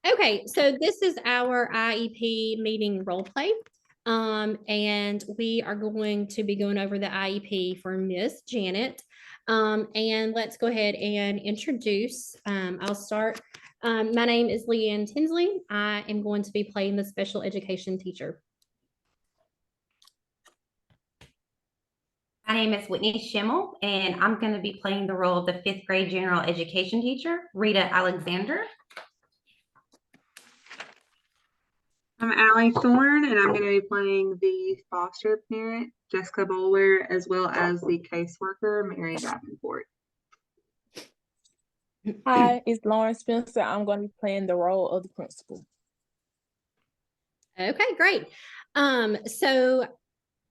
Okay, so this is our IEP meeting role play. And we are going to be going over the IEP for Miss Janet. And let's go ahead and introduce. I'll start. My name is LeighAnne Tinsley. I am going to be playing the special education teacher. My name is Whitney Shimel, and I'm going to be playing the role of the 5th grade general education teacher, Rita Alexander. I'm Allie Thorn, and I'm going to be playing the foster parent, Jessica Boulware, as well as the caseworker, Mary Davenport. Hi, it's Lauren Spencer. I'm going to be playing the role of the principal. Okay, great. So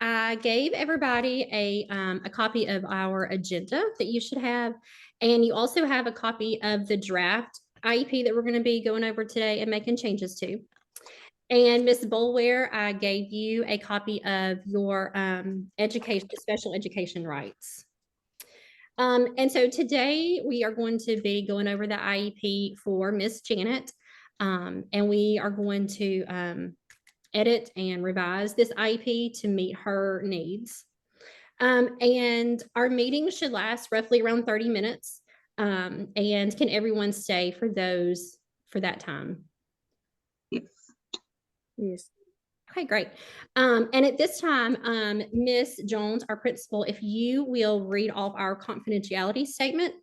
I gave everybody a copy of our agenda that you should have, and you also have a copy of the draft IEP that we're going to be going over today and making changes to. And Ms. Boulware, I gave you a copy of your special education rights. And so today we are going to be going over the IEP for Miss Janet, and we are going to edit and revise this IEP to meet her needs. And our meeting should last roughly around 30 minutes. And can everyone stay for that time? Yes. Okay, great. And at this time, Miss Jones, our principal, if you will read off our confidentiality statement.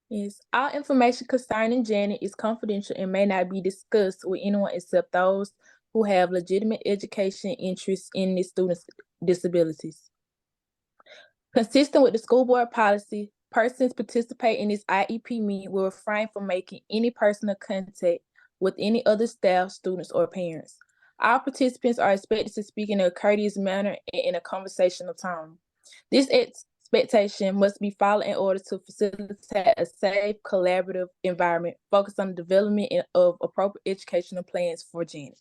Yes. All information concerning Janet is confidential and may not be discussed with anyone except those who have legitimate education interests in the student's disabilities. Consistent with the school board policy, persons participating in this IEP meeting will refrain from making any personal contact with any other staff, students, or parents. All participants are expected to speak in a courteous manner and in a conversational tone. This expectation must be followed in order to facilitate a safe, collaborative environment focused on the development of appropriate educational plans for Janet.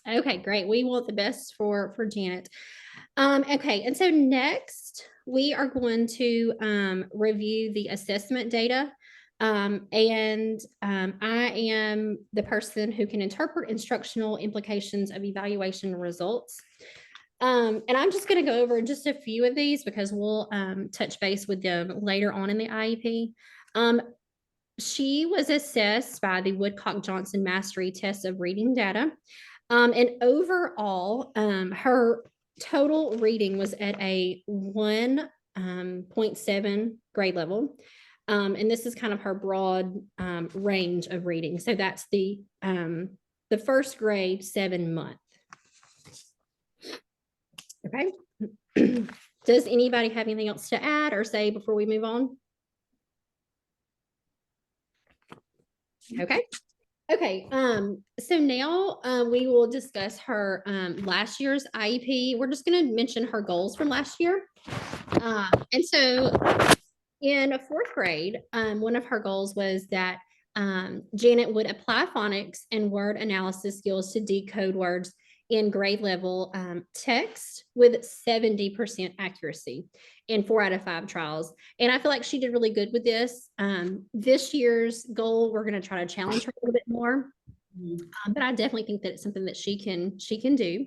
Okay, great. We want the best for Janet. Okay, and so next we are going to review the assessment data. I am the person who can interpret instructional implications of evaluation results. And I'm just going to go over just a few of these because we'll touch base with them later on in the IEP. She was assessed by the Woodcock-Johnson Mastery Test of Reading Data. And overall, her total reading was at a 1.7 grade level. And this is kind of her broad range of reading. So that's the first grade 7 month. Okay. Does anybody have anything else to add or say before we move on? Okay. Okay, so now we will discuss her last year's IEP. We're just going to mention her goals from last year. And so in 4th grade, one of her goals was that Janet would apply phonics and word analysis skills to decode words in grade level text with 70% accuracy in 4 out of 5 trials. And I feel like she did really good with this. This year's goal, we're going to try to challenge her a little bit more. But I definitely think that it's something that she can do.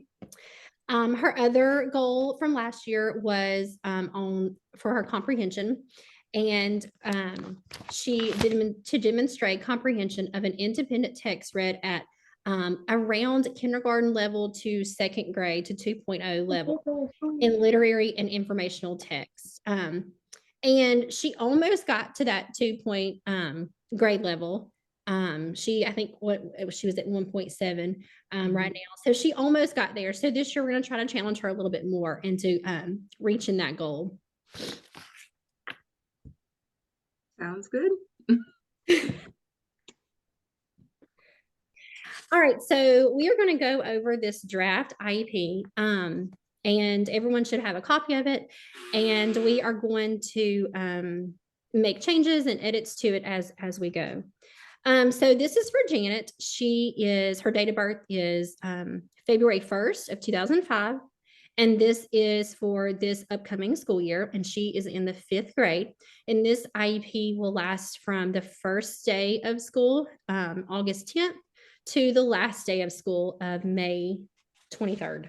Her other goal from last year was for her comprehension. And she did to demonstrate comprehension of an independent text read at around kindergarten level to 2nd grade to 2.0 level in literary and informational text. And she almost got to that 2 grade level. I think she was at 1.7 right now. So she almost got there. So this year we're going to try to challenge her a little bit more into reaching that goal. Sounds good. All right, so we are going to go over this draft IEP, and everyone should have a copy of it. And we are going to make changes and edits to it as we go. So this is for Janet. Her date of birth is February 1st of 2005, And this is for this upcoming school year, and she is in the 5th grade. And this IEP will last from the first day of school, August 10th, to the last day of school of May 23rd.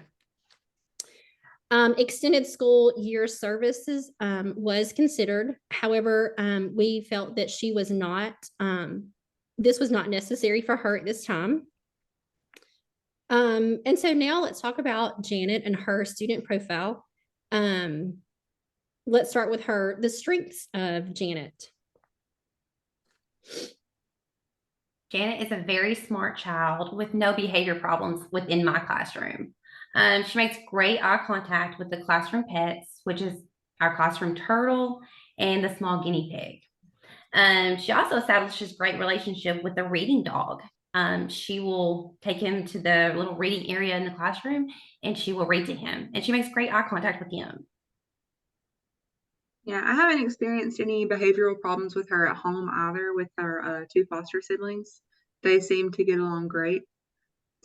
Extended school year services was considered. However, we felt that she was not, this was not necessary for her at this time. And so now let's talk about Janet and her student profile. Let's start with the strengths of Janet. Janet is a very smart child with no behavior problems within my classroom. She makes great eye contact with the classroom pets, which is our classroom turtle and the small guinea pig. She also establishes great relationship with the reading dog. She will take him to the little reading area in the classroom and she will read to him, and she makes great eye contact with him. Yeah, I haven't experienced any behavioral problems with her at home either with her 2 foster siblings. They seem to get along great.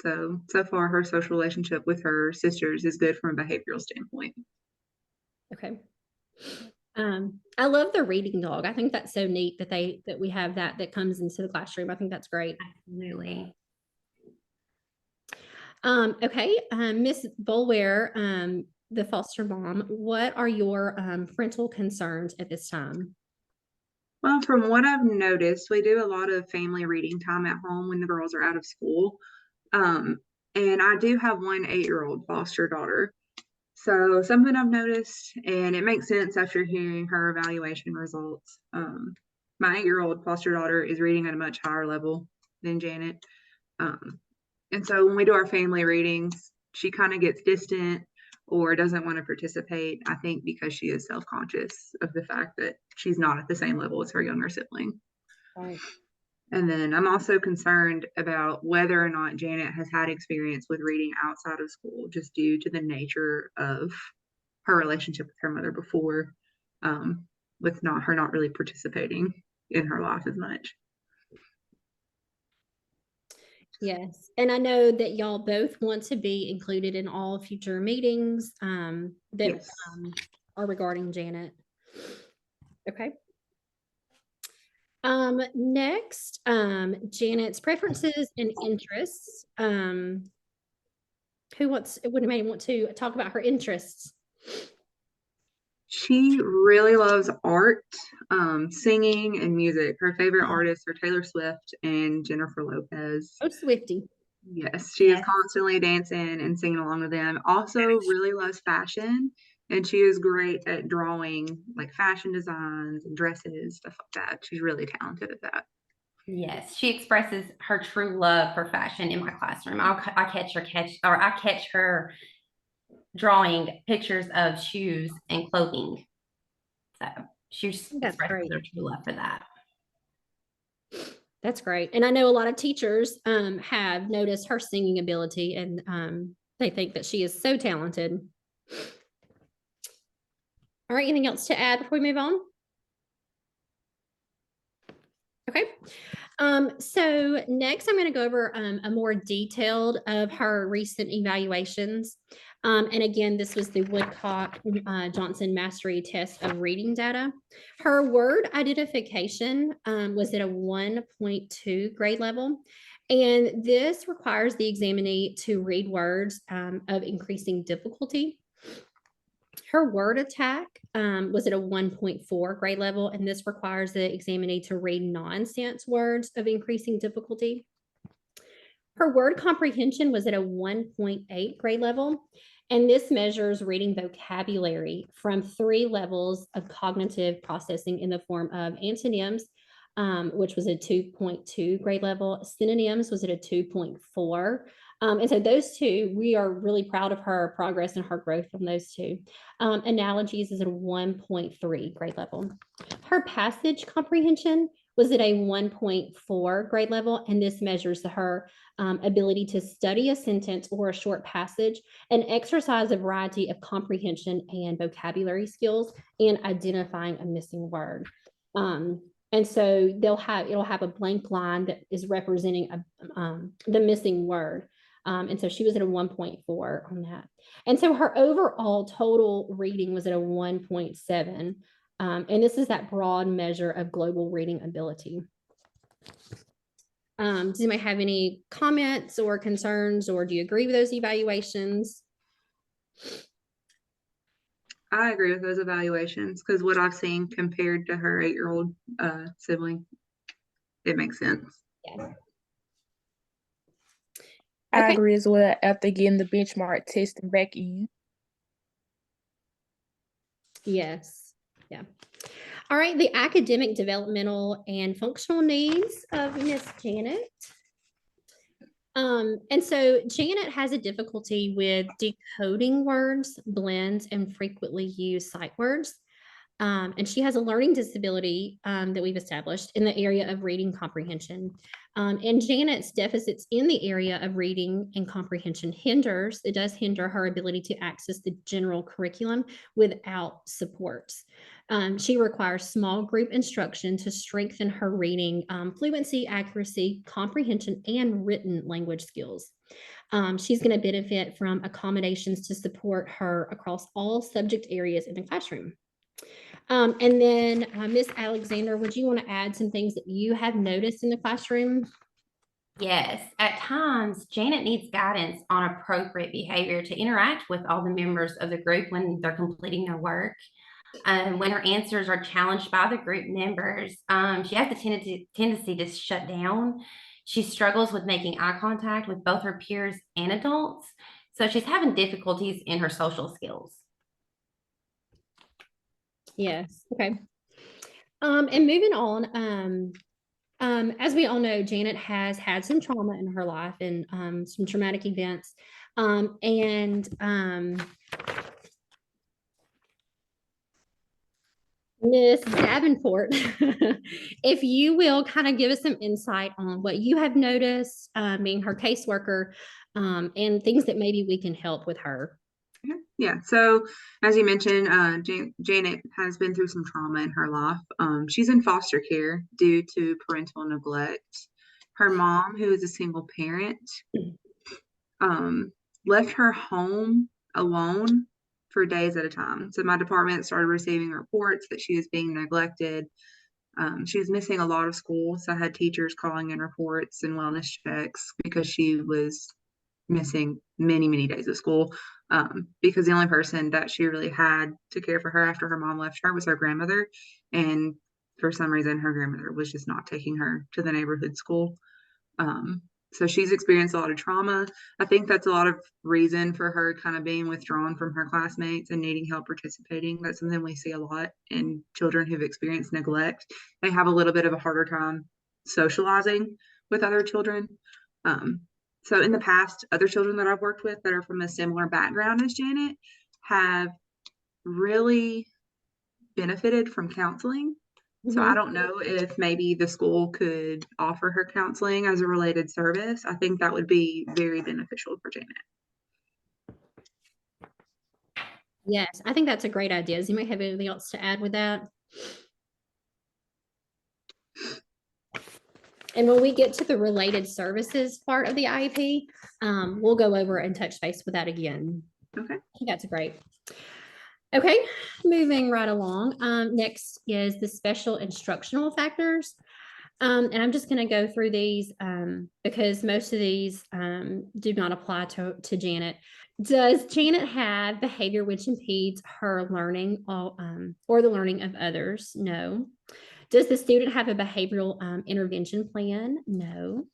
So far her social relationship with her sisters is good from a behavioral standpoint. Okay. I love the reading dog. I think that's so neat that we have that comes into the classroom. I think that's great. Absolutely. Okay, Miss Bolware, the foster mom, what are your parental concerns at this time? Well, from what I've noticed, we do a lot of family reading time at home when the girls are out of school. And I do have one 8-year-old foster daughter. So something I've noticed, and it makes sense after hearing her evaluation results. My 8-year-old foster daughter is reading at a much higher level than Janet. And so when we do our family readings, she kind of gets distant or doesn't want to participate, I think because she is self-conscious of the fact that she's not at the same level as her younger sibling. Right. And then I'm also concerned about whether or not Janet has had experience with reading outside of school, just due to the nature of her relationship with her mother before, with her not really participating in her life as much. Yes, and I know that y'all both want to be included in all future meetings that Yes. are regarding Janet. Okay. Next, Janet's preferences and interests. Would anybody want to talk about her interests? She really loves art, singing, and music. Her favorite artists are Taylor Swift and Jennifer Lopez. Oh, Swiftie. Yes, she is Yes. constantly dancing and singing along with them. Also, really loves fashion, and she is great at drawing like fashion designs and dresses, stuff like that. She's really talented at that. Yes, she expresses her true love for fashion in my classroom. I catch her drawing pictures of shoes and clothing. So she That's expresses great. her true love for that. That's great. And I know a lot of teachers have noticed her singing ability, and they think that she is so talented. All right, anything else to add before we move on? Okay. So next I'm going to go over a more detailed of her recent evaluations. And again, this was the Woodcock Johnson Mastery Test of Reading Data. Her word identification was at a 1.2 grade level. And this requires the examinee to read words of increasing difficulty. Her word attack was at a 1.4 grade level, and this requires the examinee to read nonsense words of increasing difficulty. Her word comprehension was at a 1.8 grade level, and this measures reading vocabulary from 3 levels of cognitive processing in the form of antonyms, which was a 2.2 grade level. Synonyms was at a 2.4. And so those two, we are really proud of her progress and her growth from those two. Analogies is at a 1.3 grade level. Her passage comprehension was at a 1.4 grade level, and this measures her ability to study a sentence or a short passage and exercise a variety of comprehension and vocabulary skills and identifying a missing word. And so it'll have a blank line that is representing the missing word. And so she was at a 1.4 on that. And so her overall total reading was at a 1.7. And this is that broad measure of global reading ability. Does anybody have any comments or concerns, or do you agree with those evaluations? I agree with those evaluations because what I've seen compared to her 8-year-old sibling, it makes sense. Yeah. I Okay. agree as well after getting the benchmark testing back in. Yes. Yeah. All right. The academic, developmental, and functional needs of Miss Janet. And so Janet has a difficulty with decoding words, blends, and frequently used sight words. And she has a learning disability that we've established in the area of reading comprehension. And Janet's deficits in the area of reading and comprehension it does hinder her ability to access the general curriculum without supports. She requires small group instruction to strengthen her reading fluency, accuracy, comprehension, and written language skills. She's going to benefit from accommodations to support her across all subject areas in the classroom. And then Miss Alexander, would you want to add some things that you have noticed in the classroom? Yes, at times, Janet needs guidance on appropriate behavior to interact with all the members of the group when they're completing their work. When her answers are challenged by the group members, she has the tendency to shut down. She struggles with making eye contact with both her peers and adults. So she's having difficulties in her social skills. Yes. Okay. And moving on, as we all know, Janet has had some trauma in her life and some traumatic events. Miss Davenport, if you will kind of give us some insight on what you have noticed, being her caseworker, and things that maybe we can help with her. Yeah, so as you mentioned, Janet has been through some trauma in her life. She's in foster care due to parental neglect. Her mom, who is a single parent, left her home alone for days at a time. So my department started receiving reports that she was being neglected. She was missing a lot of school, so I had teachers calling in reports and wellness checks because she was missing many, many days of school, because the only person that she really had to care for her after her mom left her was her grandmother. And for some reason, her grandmother was just not taking her to the neighborhood school. So she's experienced a lot of trauma. I think that's a lot of reason for her kind of being withdrawn from her classmates and needing help participating. That's something we see a lot in children who've experienced neglect. They have a little bit of a harder time socializing with other children. So in the past, other children that I've worked with that are from a similar background as Janet have really benefited from counseling. So I don't know if maybe the school could offer her counseling as a related service. I think that would be very beneficial for Janet. Yes, I think that's a great idea. Does anybody have anything else to add with that? And when we get to the related services part of the IEP, we'll go over and touch base with that again. Okay. I think that's great. Okay, moving right along. Next is the special instructional factors. And I'm just going to go through these because most of these do not apply to Janet. Does Janet have behavior which impedes her learning or the learning of others? No. Does the student have a behavioral intervention plan? No.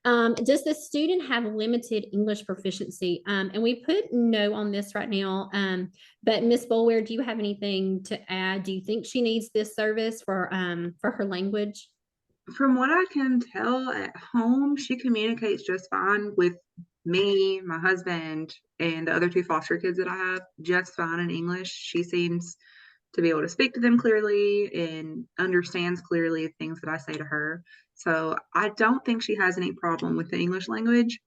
Does the student have limited English proficiency? And we put no on this right now. But Ms. Boulware, do you have anything to add? Do you think she needs this service for her language? From what I can tell at home, she communicates just fine with me, my husband, and the other 2 foster kids that I have, just fine in English. She seems to be able to speak to them clearly and understands clearly things that I say to her. So I don't think she has any problem with the English language.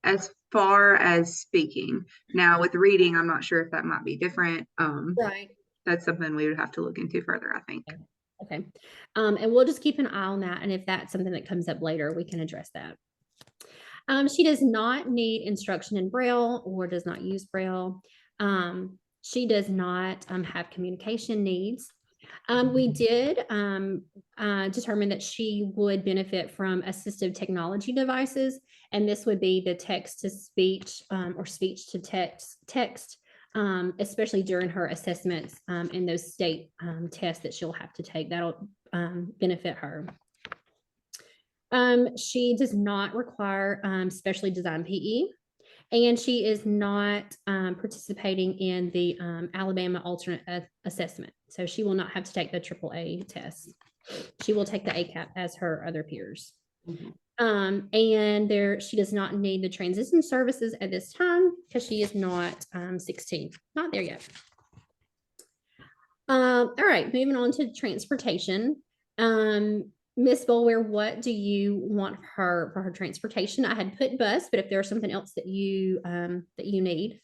As far as speaking, now with reading, I'm not sure if that might be different. Right. That's something we would have to look into further, I think. Okay. And we'll just keep an eye on that. And if that's something that comes up later, we can address that. She does not need instruction in Braille or does not use Braille. She does not have communication needs. We did determine that she would benefit from assistive technology devices, and this would be the text to speech or speech to text, especially during her assessments and those state tests that she'll have to take. That'll benefit her. She does not require specially designed PE, and she is not participating in the Alabama alternate assessment. So she will not have to take the AAA test. She will take the ACAP as her other peers. And she does not need the transition services at this time because she is not 16, not there yet. All right, moving on to transportation. Miss Boulware, what do you want her for her transportation? I had put bus, but if there's something else that you need.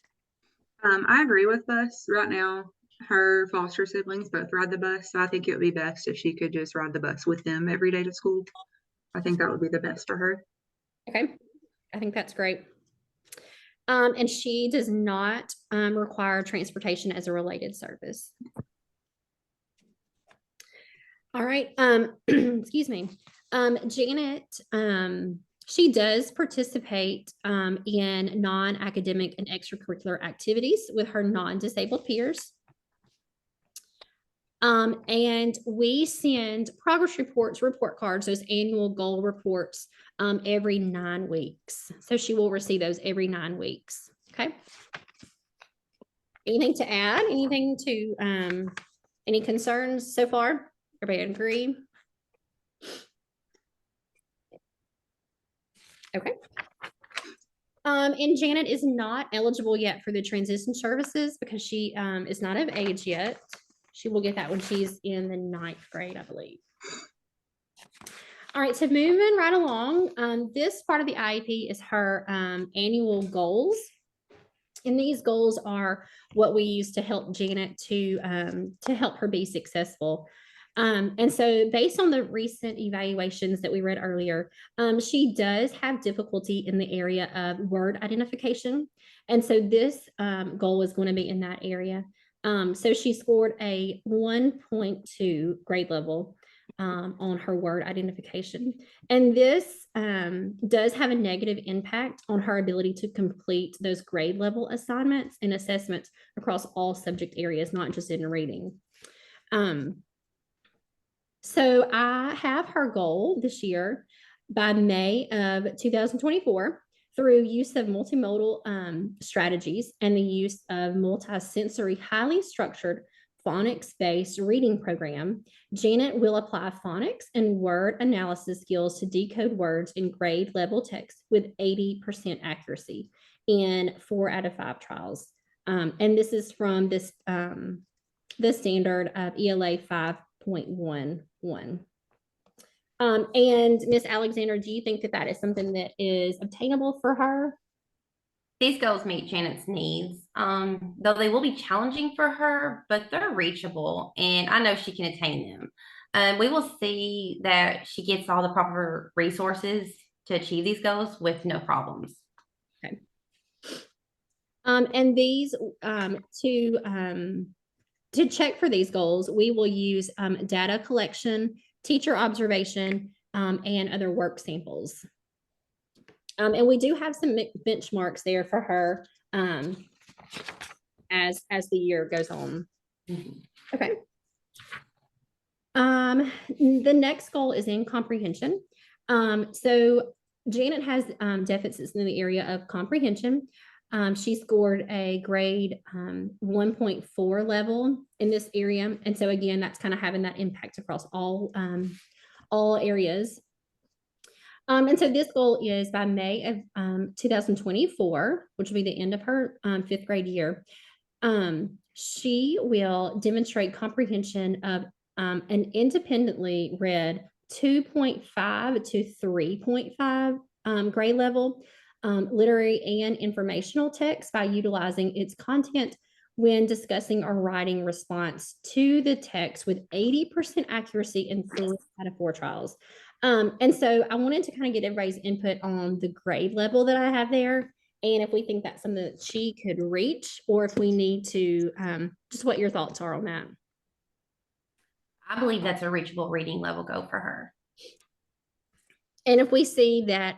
I agree with bus. Right now, her foster siblings both ride the bus, so I think it would be best if she could just ride the bus with them every day to school. I think that would be the best for her. Okay, I think that's great. And she does not require transportation as a related service. All right, excuse me. Janet, she does participate in non-academic and extracurricular activities with her non-disabled peers. And we send progress reports, report cards, those annual goal reports every 9 weeks. So she will receive those every 9 weeks. Okay. Anything to add? Anything to, any concerns so far? Everybody agree? Okay. And Janet is not eligible yet for the transition services because she is not of age yet. She will get that when she's in the 9th grade, I believe. All right, so moving right along, this part of the IEP is her annual goals. And these goals are what we use to help Janet to help her be successful. And so based on the recent evaluations that we read earlier, she does have difficulty in the area of word identification. And so this goal is going to be in that area. So she scored a 1.2 grade level on her word identification. And this does have a negative impact on her ability to complete those grade level assignments and assessments across all subject areas, not just in reading. So I have her goal this year by May of 2024 through use of multimodal strategies and the use of multi-sensory, highly structured phonics-based reading program. Janet will apply phonics and word analysis skills to decode words in grade level text with 80% accuracy in 4 out of 5 trials. And this is from this the standard of ELA 5.11. And Miss Alexander, do you think that that is something that is obtainable for her? These goals meet Janet's needs, though they will be challenging for her, but they're reachable, and I know she can attain them. We will see that she gets all the proper resources to achieve these goals with no problems. Okay. And these to check for these goals, we will use data collection, teacher observation, and other work samples. And we do have some benchmarks there for her as the year goes on. Okay. The next goal is in comprehension. So Janet has deficits in the area of comprehension. She scored a grade 1.4 level in this area. And so again, that's kind of having that impact across all areas. And so this goal is by May of 2024, which will be the end of her 5th grade year. She will demonstrate comprehension of an independently read 2.5 to 3.5 grade level literary and informational text by utilizing its content when discussing or writing response to the text with 80% accuracy in 3 out of 4 trials. And so I wanted to kind of get everybody's input on the grade level that I have there. And if we think that's something that she could reach, or if we need to, just what your thoughts are on that. I believe that's a reachable reading level go for her. And if we see that,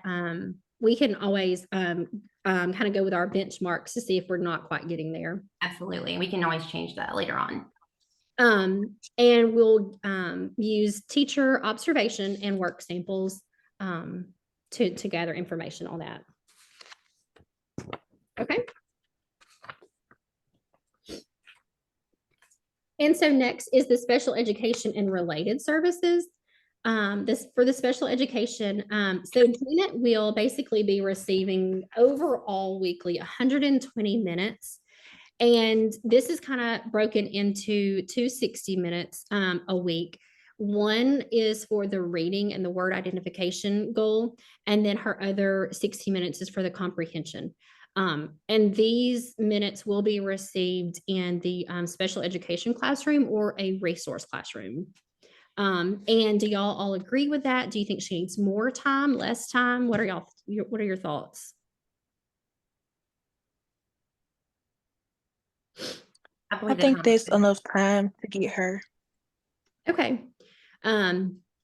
we can always kind of go with our benchmarks to see if we're not quite getting there. Absolutely. And we can always change that later on. And we'll use teacher observation and work samples to gather information on that. Okay. And so next is the special education and related services. For the special education, so Janet will basically be receiving overall weekly 120 minutes. And this is kind of broken into 260 minutes a week. One is for the reading and the word identification goal, and then her other 60 minutes is for the comprehension. And these minutes will be received in the special education classroom or a resource classroom. And do y'all all agree with that? Do you think she needs more time, less time? What are your thoughts? I think that's enough time to get her. Okay.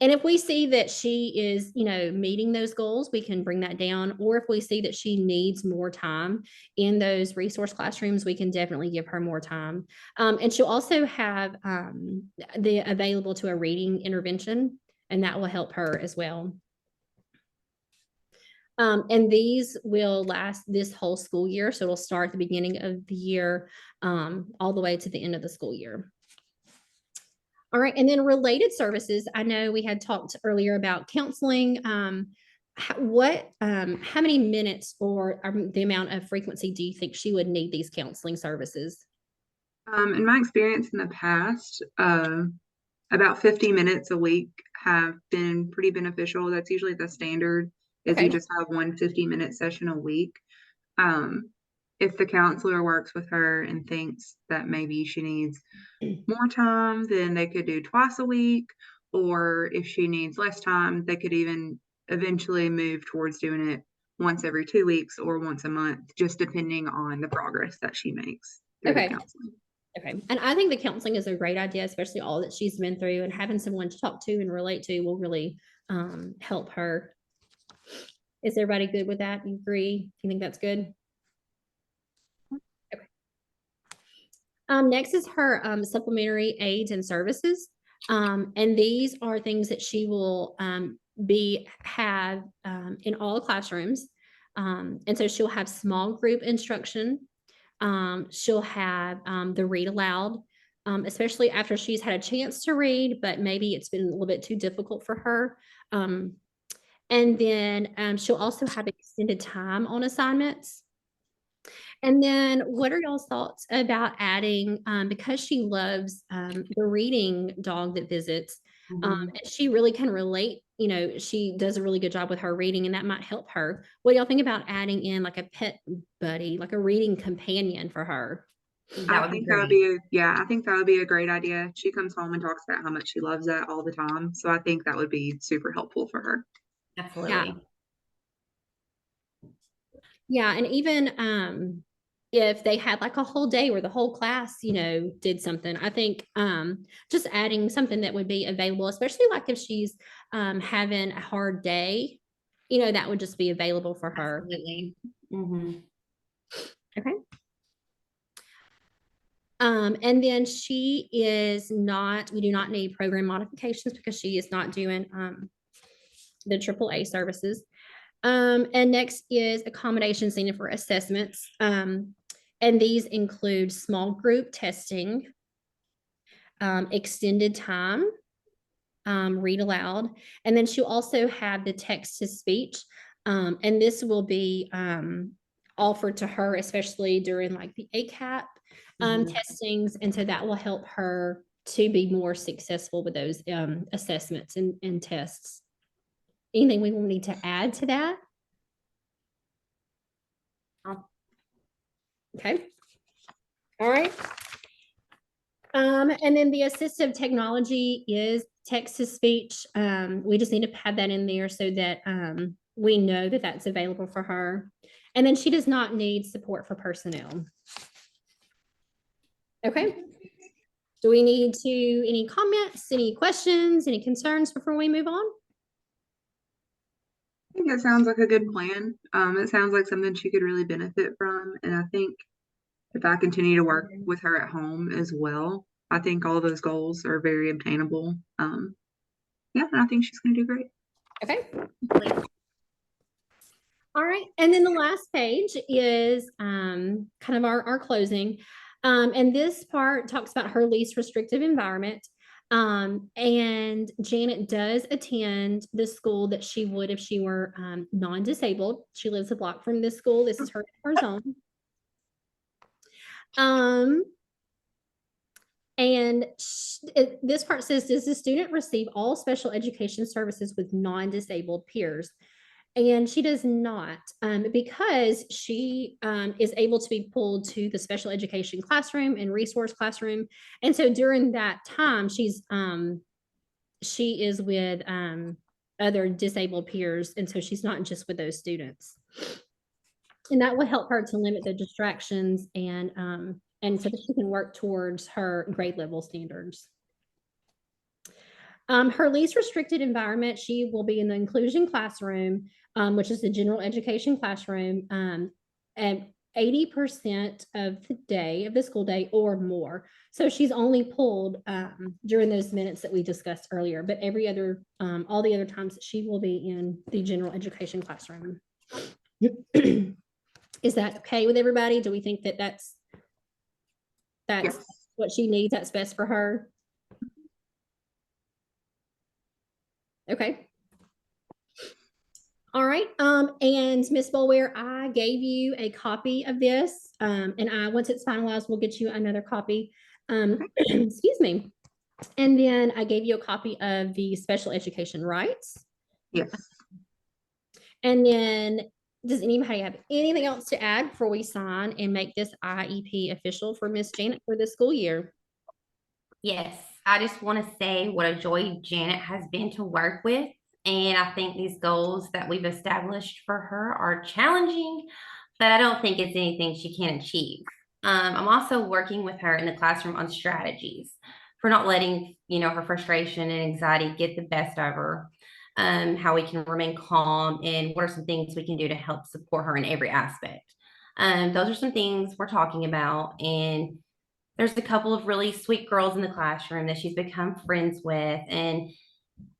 And if we see that she is, meeting those goals, we can bring that down. Or if we see that she needs more time in those resource classrooms, we can definitely give her more time. And she'll also have the available to a reading intervention, and that will help her as well. And these will last this whole school year. So it'll start at the beginning of the year all the way to the end of the school year. All right, and then related services. I know we had talked earlier about counseling. How many minutes or the amount of frequency do you think she would need these counseling services? In my experience in the past, about 50 minutes a week have been pretty beneficial. That's usually the standard, is you just have one 50-minute session a week. If the counselor works with her and thinks that maybe she needs more time, then they could do twice a week. Or if she needs less time, they could even eventually move towards doing it once every 2 weeks or once a month, just depending on the progress that she makes through the counseling. Okay. And I think the counseling is a great idea, especially all that she's been through, and having someone to talk to and relate to will really help her. Is everybody good with that? You agree? You think that's good? Okay. Next is her supplementary aids and services. And these are things that she will have in all classrooms. And so she'll have small group instruction. She'll have the read aloud, especially after she's had a chance to read, but maybe it's been a little bit too difficult for her. And then she'll also have extended time on assignments. And then what are y'all's thoughts about adding, because she loves the reading dog that visits, she really can relate, she does a really good job with her reading, and that might help her. What do y'all think about adding in like a pet buddy, like a reading companion for her? I think that would be a great idea. She comes home and talks about how much she loves that all the time. So I think that would be super helpful for her. Absolutely. Yeah. And even if they had like a whole day where the whole class, did something, I think just adding something that would be available, especially like if she's having a hard day, that would just be available for her. Absolutely. Okay. And then we do not need program modifications because she is not doing the AAA services. And next is accommodations needed for assessments. And these include small group testing, extended time, read aloud, and then she'll also have the text to speech. And this will be offered to her, especially during like the ACAP testings. And so that will help her to be more successful with those assessments and tests. Anything we will need to add to that? Okay. All right. And then the assistive technology is text to speech. We just need to pad that in there so that we know that that's available for her. And then she does not need support for personnel. Okay. Do we need any comments, any questions, any concerns before we move on? I think it sounds like a good plan. It sounds like something she could really benefit from. And I think if I continue to work with her at home as well, I think all those goals are very obtainable. Yeah, and I think she's going to do great. Okay. All right. And then the last page is kind of our closing. And this part talks about her least restrictive environment. And Janet does attend the school that she would if she were non-disabled. She lives a block from this school. This is her zone. And this part says, does the student receive all special education services with non-disabled peers? And she does not, because she is able to be pulled to the special education classroom and resource classroom. And so during that time, she is with other disabled peers. And so she's not just with those students. And that will help her to limit the distractions and so that she can work towards her grade level standards. Her least restricted environment, she will be in the inclusion classroom, which is the general education classroom, and 80% of the day, of the school day or more. So she's only pulled during those minutes that we discussed earlier, but every other, all the other times she will be in the general education classroom. Is that okay with everybody? Do we think that that's Yes. what she needs, that's best for her? Okay. All right. And Ms. Boulware, I gave you a copy of this. And once it's finalized, we'll get you another copy. Excuse me. And then I gave you a copy of the special education rights. Yes. And then does anybody have anything else to add before we sign and make this IEP official for Miss Janet for this school year? Yes, I just want to say what a joy Janet has been to work with. And I think these goals that we've established for her are challenging, but I don't think it's anything she can't achieve. I'm also working with her in the classroom on strategies for not letting, her frustration and anxiety get the best of her. How we can remain calm and what are some things we can do to help support her in every aspect. Those are some things we're talking about. And there's a couple of really sweet girls in the classroom that she's become friends with. And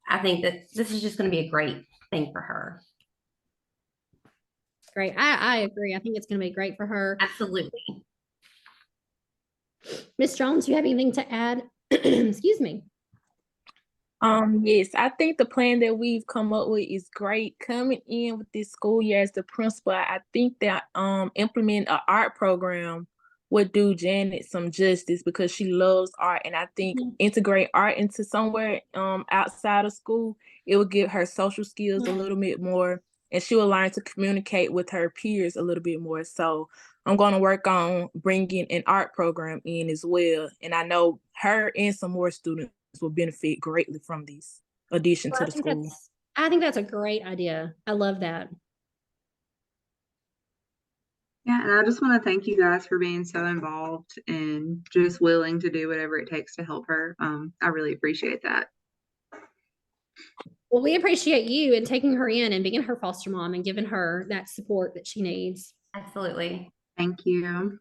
I think that this is just going to be a great thing for her. Great. I agree. I think it's going to be great for her. Absolutely. Ms. Jones, do you have anything to add? Excuse me. Yes, I think the plan that we've come up with is great. Coming in with this school year as the principal, I think that implementing an art program would do Janet some justice because she loves art, and I think integrate art into somewhere outside of school, it would give her social skills a little bit more, and she will learn to communicate with her peers a little bit more. So I'm going to work on bringing an art program in as well, and I know her and some more students will benefit greatly from this addition to the school. I think that's a great idea. I love that. Yeah, and I just want to thank you guys for being so involved and just willing to do whatever it takes to help her. I really appreciate that. Well, we appreciate you and taking her in and being her foster mom and giving her that support that she needs. Absolutely. Thank you.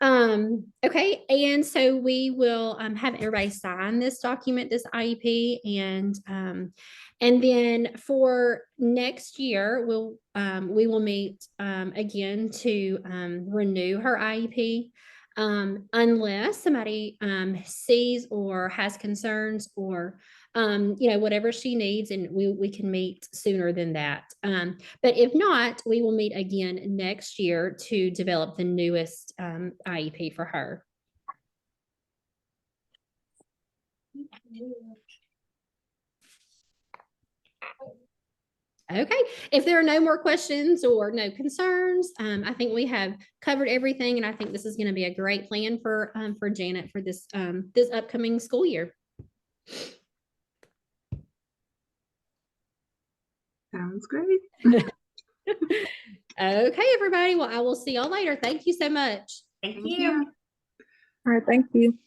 Okay, and so we will have everybody sign this document, this IEP, and then for next year we will meet again to renew her IEP, unless somebody sees or has concerns or whatever she needs, and we can meet sooner than that. But if not, we will meet again next year to develop the newest IEP for her. Okay, if there are no more questions or no concerns, I think we have covered everything, and I think this is going to be a great plan for Janet for this this upcoming school year. Sounds great. Okay, everybody. Well, I will see y'all later. Thank you so much. Thank Thank you. you. All right, thank you.